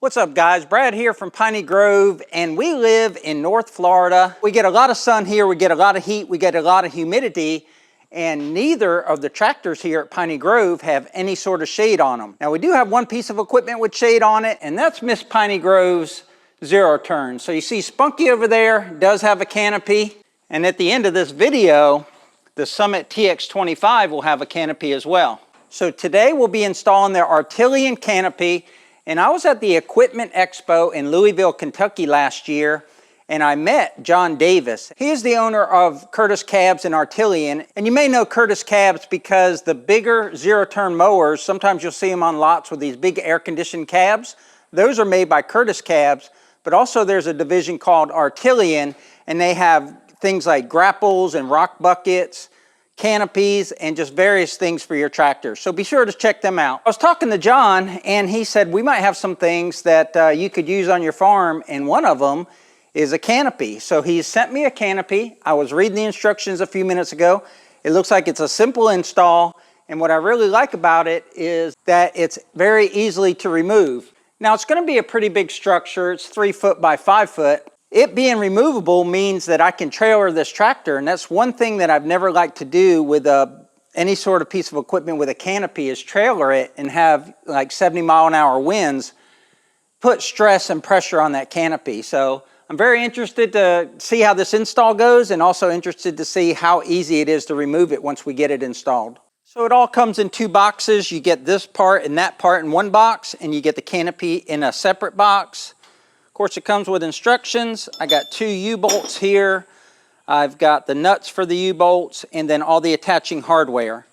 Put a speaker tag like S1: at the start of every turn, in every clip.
S1: What's up guys, Brad here from Piney Grove, and we live in North Florida. We get a lot of sun here, we get a lot of heat, we get a lot of humidity, and neither of the tractors here at Piney Grove have any sort of shade on them. Now we do have one piece of equipment with shade on it, and that's Miss Piney Grove's zero turn. So you see Spunky over there does have a canopy, and at the end of this video, the Summit TX25 will have a canopy as well. So today we'll be installing their Artillian canopy. And I was at the Equipment Expo in Louisville, Kentucky last year, and I met John Davis. He is the owner of Curtis Cabs and Artillian. And you may know Curtis Cabs because the bigger zero-turn mowers, sometimes you'll see them on lots with these big air-conditioned cabs. Those are made by Curtis Cabs, but also there's a division called Artillian, and they have things like grapples and rock buckets, canopies, and just various things for your tractor. So be sure to check them out. I was talking to John, and he said we might have some things that you could use on your farm, and one of them is a canopy. So he sent me a canopy. I was reading the instructions a few minutes ago. It looks like it's a simple install, and what I really like about it is that it's very easily to remove. Now it's going to be a pretty big structure. It's 3 foot by 5 foot. It being removable means that I can trailer this tractor, and that's one thing that I've never liked to do with any sort of piece of equipment with a canopy is trailer it and have like 70-mile-an-hour winds put stress and pressure on that canopy. So I'm very interested to see how this install goes, and also interested to see how easy it is to remove it once we get it installed. So it all comes in 2 boxes. You get this part and that part in one box, and you get the canopy in a separate box. Of course, it comes with instructions. I got 2 U-bolts here. I've got the nuts for the U-bolts, and then all the attaching hardware.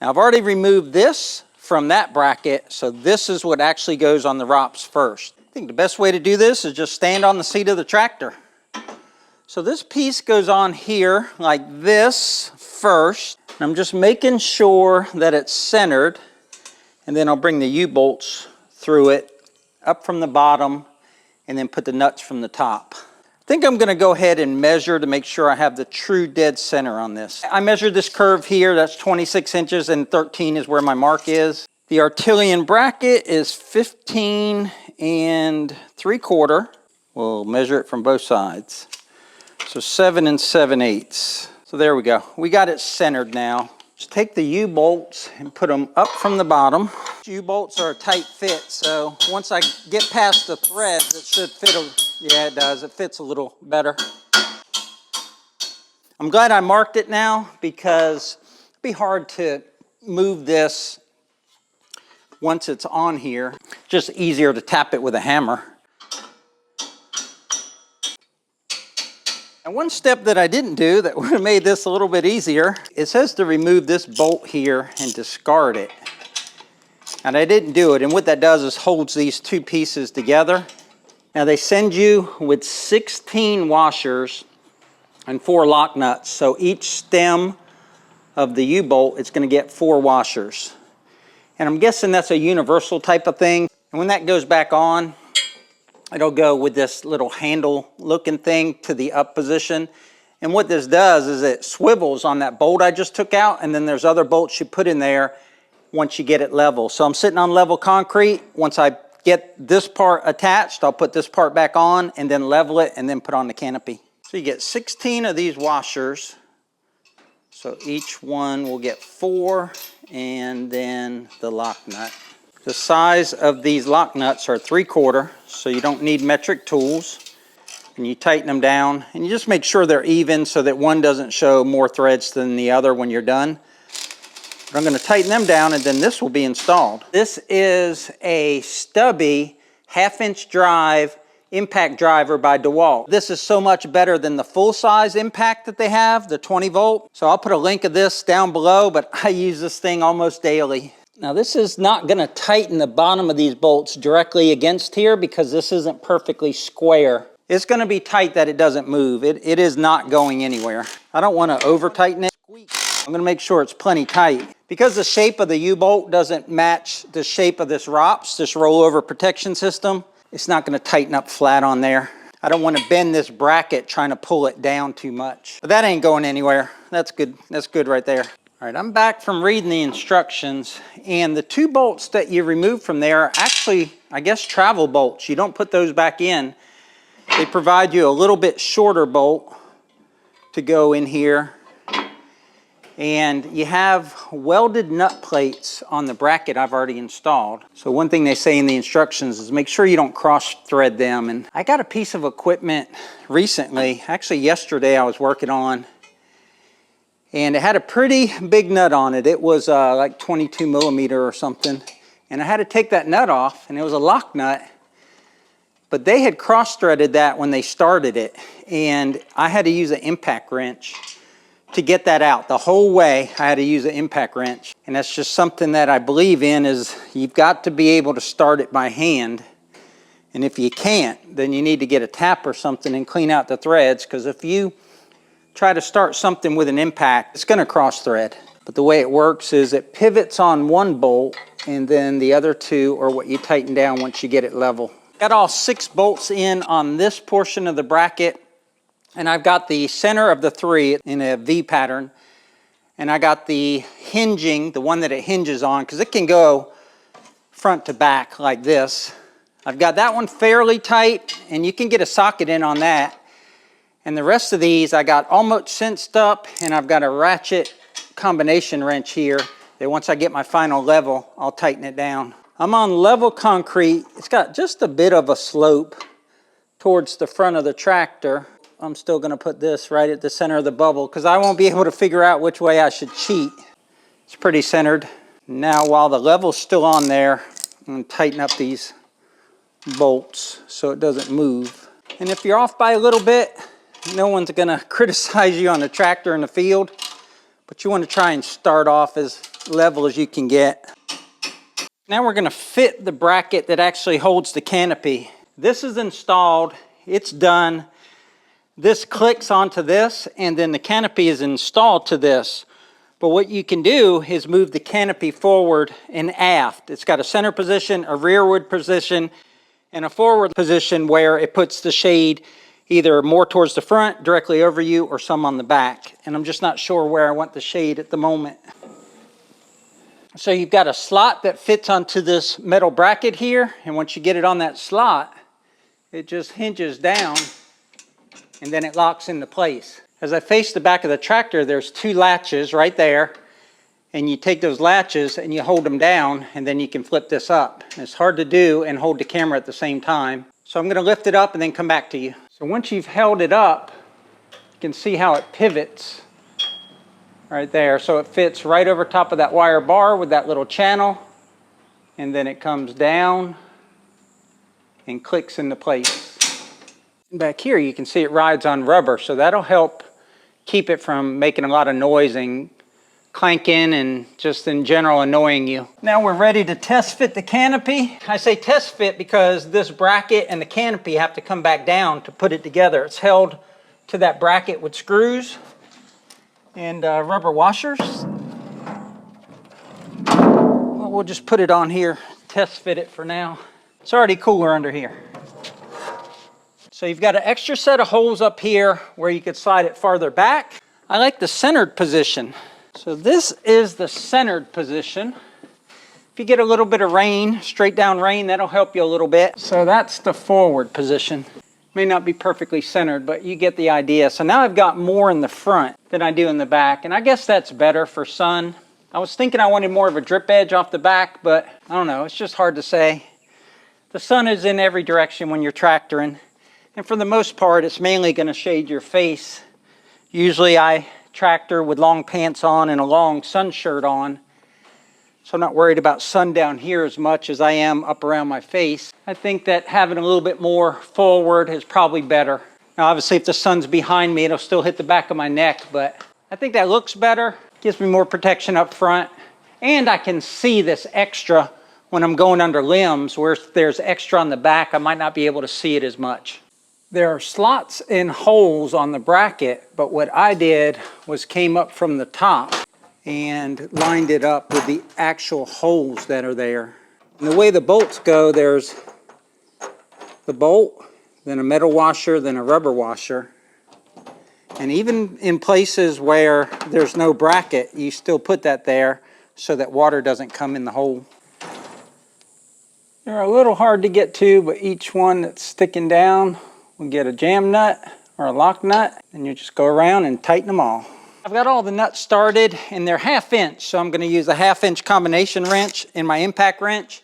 S1: Now, I've already removed this from that bracket, so this is what actually goes on the ROPS first. I think the best way to do this is just stand on the seat of the tractor. So this piece goes on here like this first. I'm just making sure that it's centered, and then I'll bring the U-bolts through it, up from the bottom, and then put the nuts from the top. I think I'm gonna go ahead and measure to make sure I have the true dead center on this. I measured this curve here, that's 26 inches, and 13 is where my mark is. The Artillian bracket is 15 3/4. We'll measure it from both sides. So 7 7/8. So there we go. We got it centered now. Just take the U-bolts and put them up from the bottom. U-bolts are a tight fit, so once I get past the threads, it should fit. Yeah, it does. It fits a little better. I'm glad I marked it now, because it'd be hard to move this once it's on here. Just easier to tap it with a hammer. And one step that I didn't do that would have made this a little bit easier, it says to remove this bolt here and discard it. And I didn't do it, and what that does is holds these 2 pieces together. Now they send you with 16 washers and 4 lock nuts. So each stem of the U-bolt is going to get 4 washers. And I'm guessing that's a universal type of thing. And when that goes back on, it'll go with this little handle looking thing to the up position. And what this does is it swivels on that bolt I just took out, and then there's other bolts you put in there once you get it level. So I'm sitting on level concrete. Once I get this part attached, I'll put this part back on and then level it and then put on the canopy. So you get 16 of these washers. So each one will get 4, and then the lock nut. The size of these lock nuts are 3/4, so you don't need metric tools. And you tighten them down, and you just make sure they're even so that one doesn't show more threads than the other when you're done. But I'm going to tighten them down, and then this will be installed. This is a stubby 1/2-inch drive impact driver by DeWalt. This is so much better than the full-size impact that they have, the 20-volt. So I'll put a link of this down below, but I use this thing almost daily. Now this is not going to tighten the bottom of these bolts directly against here, because this isn't perfectly square. It's going to be tight that it doesn't move. It is not going anywhere. I don't want to over tighten it. I'm going to make sure it's plenty tight. Because the shape of the U-bolt doesn't match the shape of this ROPS, this rollover protection system, it's not going to tighten up flat on there. I don't want to bend this bracket trying to pull it down too much. But that ain't going anywhere. That's good. That's good right there. All right, I'm back from reading the instructions, and the 2 bolts that you remove from there are actually, I guess, travel bolts. You don't put those back in. They provide you a little bit shorter bolt to go in here. And you have welded nut plates on the bracket I've already installed. So one thing they say in the instructions is make sure you don't cross thread them. And I got a piece of equipment recently, actually yesterday I was working on, and it had a pretty big nut on it. It was like 22 millimeter or something. And I had to take that nut off, and it was a lock nut. But they had cross-threaded that when they started it, and I had to use an impact wrench to get that out. The whole way I had to use an impact wrench. And that's just something that I believe in, is you've got to be able to start it by hand. And if you can't, then you need to get a tap or something and clean out the threads, because if you try to start something with an impact, it's going to cross thread. But the way it works is it pivots on one bolt, and then the other 2 are what you tighten down once you get it level. Got all 6 bolts in on this portion of the bracket, and I've got the center of the 3 in a V pattern, and I got the hinging, the one that it hinges on, because it can go front to back like this. I've got that one fairly tight, and you can get a socket in on that. And the rest of these I got almost cinched up, and I've got a ratchet combination wrench here that once I get my final level, I'll tighten it down. I'm on level concrete. It's got just a bit of a slope towards the front of the tractor. I'm still going to put this right at the center of the bubble because I won't be able to figure out which way I should cheat. It's pretty centered. Now while the level's still on there, I'm going to tighten up these bolts so it doesn't move. And if you're off by a little bit, no one's going to criticize you on the tractor in the field, but you want to try and start off as level as you can get. Now we're going to fit the bracket that actually holds the canopy. This is installed, it's done. This clicks onto this, and then the canopy is installed to this. But what you can do is move the canopy forward and aft. It's got a center position, a rearward position, and a forward position where it puts the shade either more towards the front, directly over you, or some on the back. And I'm just not sure where I want the shade at the moment. So you've got a slot that fits onto this metal bracket here, and once you get it on that slot, it just hinges down, and then it locks into place. As I face the back of the tractor, there's 2 latches right there, and you take those latches and you hold them down, and then you can flip this up. And it's hard to do and hold the camera at the same time. So I'm going to lift it up and then come back to you. So once you've held it up, you can see how it pivots right there. So it fits right over top of that wire bar with that little channel, and then it comes down and clicks into place. Back here you can see it rides on rubber, so that'll help keep it from making a lot of noise and clanking and just in general annoying you. Now we're ready to test fit the canopy. I say test fit because this bracket and the canopy have to come back down to put it together. It's held to that bracket with screws and rubber washers. Well, we'll just put it on here, test fit it for now. It's already cooler under here. So you've got an extra set of holes up here where you could slide it farther back. I like the centered position. So this is the centered position. If you get a little bit of rain, straight down rain, that'll help you a little bit. So that's the forward position. May not be perfectly centered, but you get the idea. So now I've got more in the front than I do in the back, and I guess that's better for sun. I was thinking I wanted more of a drip edge off the back, but I don't know, it's just hard to say. The sun is in every direction when you're tractoring, and for the most part, it's mainly going to shade your face. Usually I tractor with long pants on and a long sun shirt on, so I'm not worried about sun down here as much as I am up around my face. I think that having a little bit more forward is probably better. Now obviously if the sun's behind me, it'll still hit the back of my neck, but I think that looks better, gives me more protection up front, and I can see this extra when I'm going under limbs, where if there's extra on the back, I might not be able to see it as much. There are slots and holes on the bracket, but what I did was came up from the top and lined it up with the actual holes that are there. And the way the bolts go, there's the bolt, then a metal washer, then a rubber washer. And even in places where there's no bracket, you still put that there so that water doesn't come in the hole. They're a little hard to get to, but each one that's sticking down will get a jam nut or a lock nut, and you just go around and tighten them all. I've got all the nuts started, and they're 1/2 inch, so I'm going to use a 1/2 inch combination wrench in my impact wrench.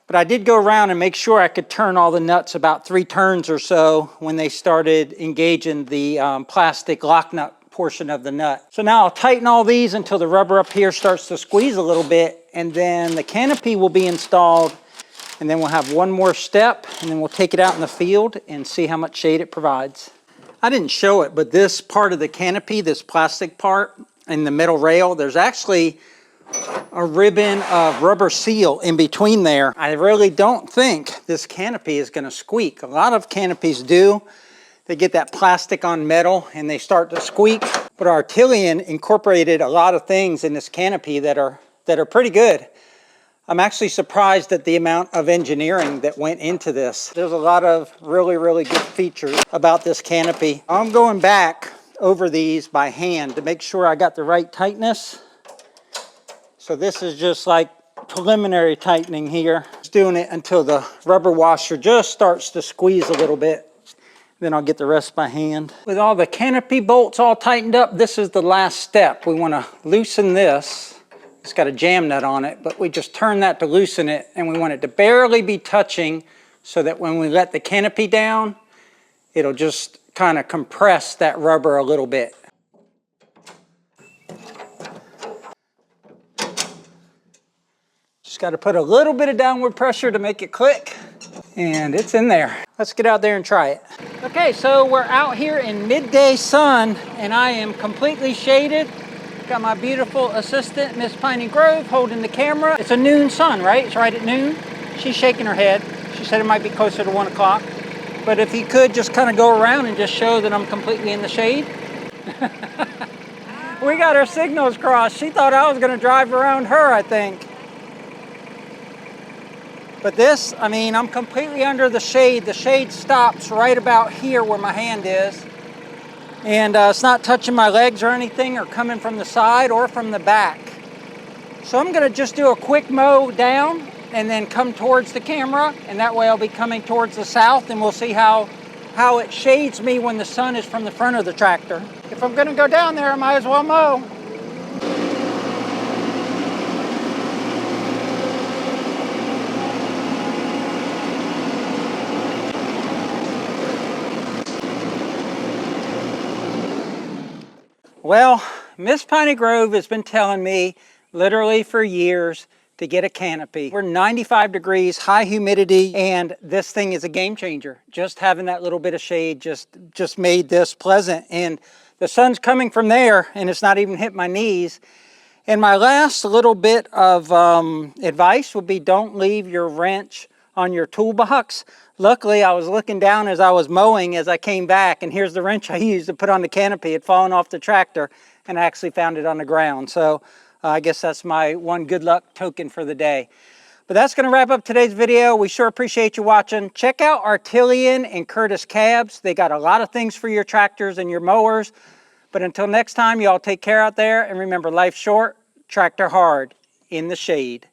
S1: But I did go around and make sure I could turn all the nuts about 3 turns or so when they started engaging the plastic lock nut portion of the nut. So now I'll tighten all these until the rubber up here starts to squeeze a little bit, and then the canopy will be installed, and then we'll have one more step, and then we'll take it out in the field and see how much shade it provides. I didn't show it, but this part of the canopy, this plastic part in the middle rail, there's actually a ribbon of rubber seal in between there. I really don't think this canopy is going to squeak. A lot of canopies do. They get that plastic on metal and they start to squeak. But Artillian incorporated a lot of things in this canopy that are pretty good. I'm actually surprised at the amount of engineering that went into this. There's a lot of really, really good features about this canopy. I'm going back over these by hand to make sure I got the right tightness. So this is just like preliminary tightening here. Just doing it until the rubber washer just starts to squeeze a little bit. Then I'll get the rest by hand. With all the canopy bolts all tightened up, this is the last step. We want to loosen this. It's got a jam nut on it, but we just turn that to loosen it, and we want it to barely be touching so that when we let the canopy down, it'll just kind of compress that rubber a little bit. Just got to put a little bit of downward pressure to make it click, and it's in there. Let's get out there and try it. Okay, so we're out here in midday sun, and I am completely shaded. Got my beautiful assistant, Miss Piney Grove, holding the camera. It's a noon sun, right? It's right at noon. She's shaking her head. She said it might be closer to 1 o'clock. But if you could just kind of go around and just show that I'm completely in the shade. We got our signals crossed. She thought I was going to drive around her, I think. But this, I mean, I'm completely under the shade. The shade stops right about here where my hand is. And it's not touching my legs or anything, or coming from the side or from the back. So I'm going to just do a quick mow down and then come towards the camera, and that way I'll be coming towards the south, and we'll see how it shades me when the sun is from the front of the tractor. If I'm going to go down there, I might as well mow. Well, Miss Piney Grove has been telling me literally for years to get a canopy. We're 95 degrees, high humidity, and this thing is a game changer. Just having that little bit of shade just made this pleasant. And the sun's coming from there, and it's not even hit my knees. And my last little bit of advice would be, don't leave your wrench on your toolbox. Luckily, I was looking down as I was mowing as I came back, and here's the wrench I used to put on the canopy. It had fallen off the tractor, and I actually found it on the ground. So I guess that's my one good luck token for the day. But that's going to wrap up today's video. We sure appreciate you watching. Check out Artillian and Curtis cabs. They got a lot of things for your tractors and your mowers. But until next time, y'all take care out there, and remember, life's short, tractor hard, in the shade.